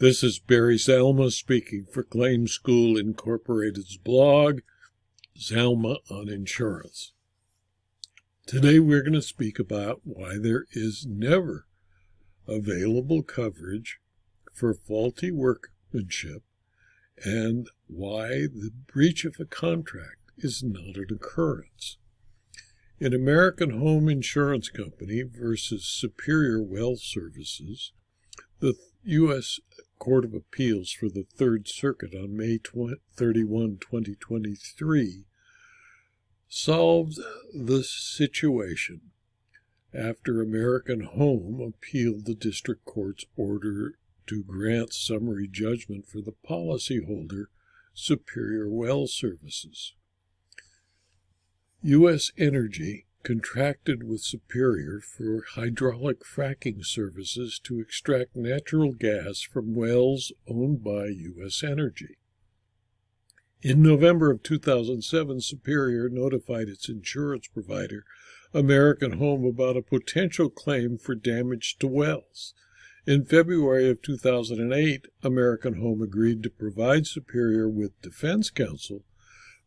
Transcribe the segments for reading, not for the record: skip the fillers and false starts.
This is Barry Zalma speaking for Claim School Incorporated's blog, Zalma on Insurance. Today we're going to speak about why there is never available coverage for faulty workmanship and why the breach of a contract is not an occurrence. In American Home Insurance Company versus Superior Well Services, the U.S. Court of Appeals for the Third Circuit on May 31, 2023, solved the situation after American Home appealed the district court's order to grant summary judgment for the policyholder, Superior Well Services. U.S. Energy contracted with Superior for hydraulic fracking services to extract natural gas from wells owned by U.S. Energy. In November of 2007, Superior notified its insurance provider, American Home, about a potential claim for damage to wells. In February of 2008, American Home agreed to provide Superior with defense counsel,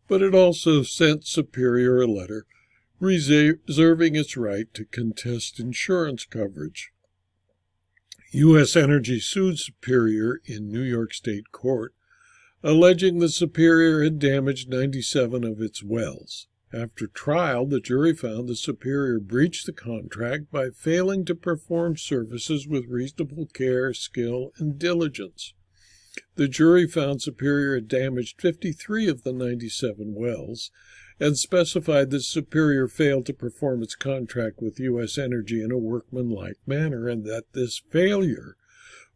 but it also sent Superior a letter reserving its right to contest insurance coverage. U.S. Energy sued Superior in New York State Court, alleging that Superior had damaged 97 of its wells. After trial, the jury found that Superior breached the contract by failing to perform services with reasonable care, skill, and diligence. The jury found Superior had damaged 53 of the 97 wells and specified that Superior failed to perform its contract with U.S. Energy in a workmanlike manner, and that this failure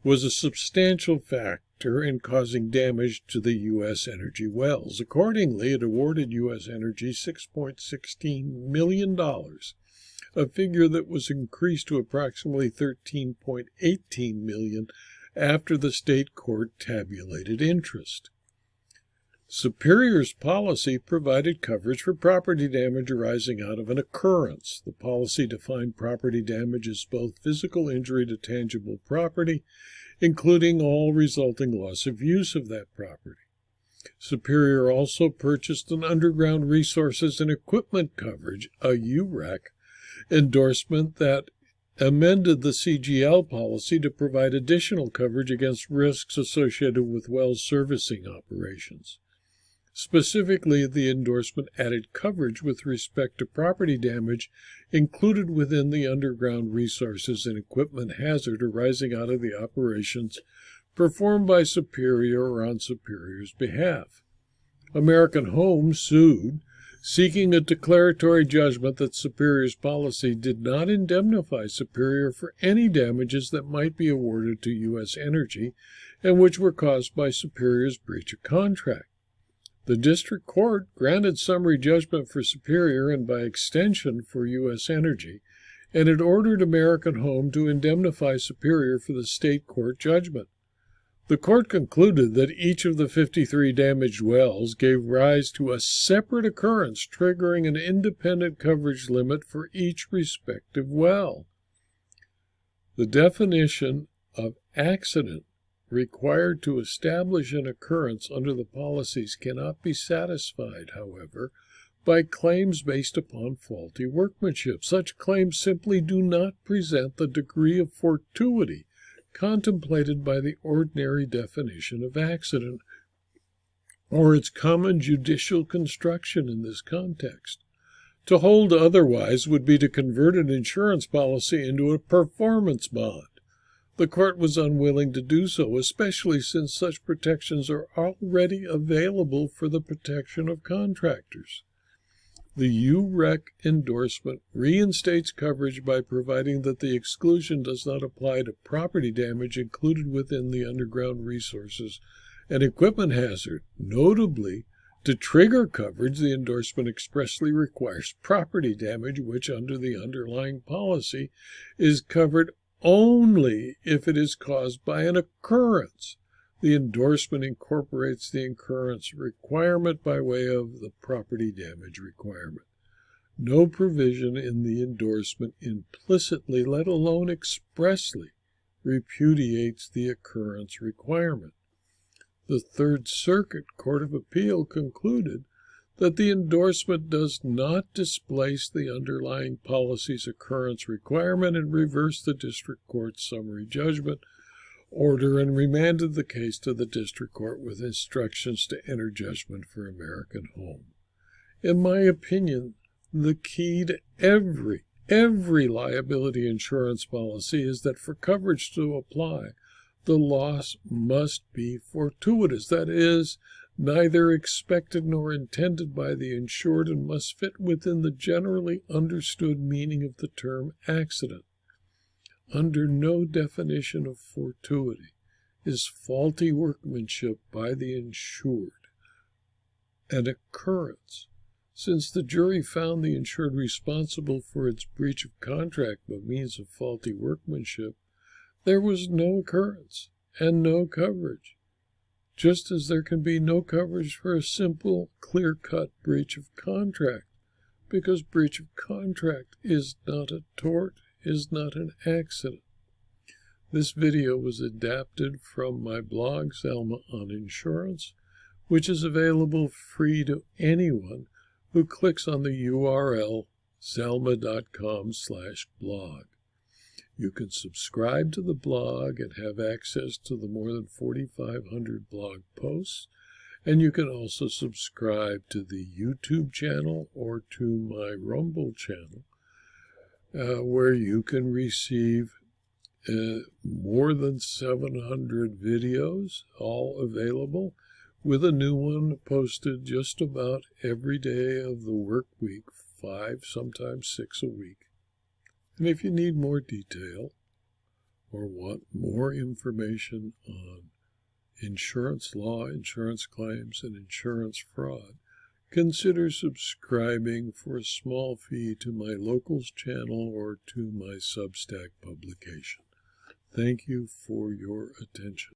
was a substantial factor in causing damage to the U.S. Energy wells. Accordingly, it awarded U.S. Energy $6.16 million, a figure that was increased to approximately $13.18 million after the state court tabulated interest. Superior's policy provided coverage for property damage arising out of an occurrence. The policy defined property damage as both physical injury to tangible property, including all resulting loss of use of that property. Superior also purchased an underground resources and equipment coverage, a UREC, endorsement that amended the CGL policy to provide additional coverage against risks associated with well servicing operations. Specifically, the endorsement added coverage with respect to property damage included within the underground resources and equipment hazard arising out of the operations performed by Superior or on Superior's behalf. American Home sued, seeking a declaratory judgment that Superior's policy did not indemnify Superior for any damages that might be awarded to U.S. Energy and which were caused by Superior's breach of contract. The district court granted summary judgment for Superior and by extension for U.S. Energy, and it ordered American Home to indemnify Superior for the state court judgment. The court concluded that each of the 53 damaged wells gave rise to a separate occurrence triggering an independent coverage limit for each respective well. The definition of accident required to establish an occurrence under the policies cannot be satisfied, however, by claims based upon faulty workmanship. Such claims simply do not present the degree of fortuity contemplated by the ordinary definition of accident or its common judicial construction in this context. To hold otherwise would be to convert an insurance policy into a performance bond. The court was unwilling to do so, especially since such protections are already available for the protection of contractors. The UREC endorsement reinstates coverage by providing that the exclusion does not apply to property damage included within the underground resources and equipment hazard. Notably, to trigger coverage, the endorsement expressly requires property damage, which under the underlying policy is covered only if it is caused by an occurrence. The endorsement incorporates the occurrence requirement by way of the property damage requirement. No provision in the endorsement implicitly, let alone expressly, repudiates the occurrence requirement. The Third Circuit Court of Appeal concluded that the endorsement does not displace the underlying policy's occurrence requirement and reversed the district court's summary judgment order and remanded the case to the district court with instructions to enter judgment for American Home. In my opinion, the key to every liability insurance policy is that for coverage to apply, the loss must be fortuitous, that is, neither expected nor intended by the insured, and must fit within the generally understood meaning of the term accident. Under no definition of fortuity is faulty workmanship by the insured an occurrence. Since the jury found the insured responsible for its breach of contract by means of faulty workmanship, there was no occurrence and no coverage, just as there can be no coverage for a simple, clear-cut breach of contract, because breach of contract is not a tort, is not an accident. This video was adapted from my blog, Zelma on Insurance, which is available free to anyone who clicks on the URL zelma.com/blog. You can subscribe to the blog and have access to the more than 4,500 blog posts, and you can also subscribe to the YouTube channel or to my Rumble channel, where you can receive more than 700 videos, all available, with a new one posted just about every day of the work week, 5, sometimes 6 a week. And if you need more detail or want more information on insurance law, insurance claims, and insurance fraud, consider subscribing for a small fee to my Locals channel or to my Substack publication. Thank you for your attention.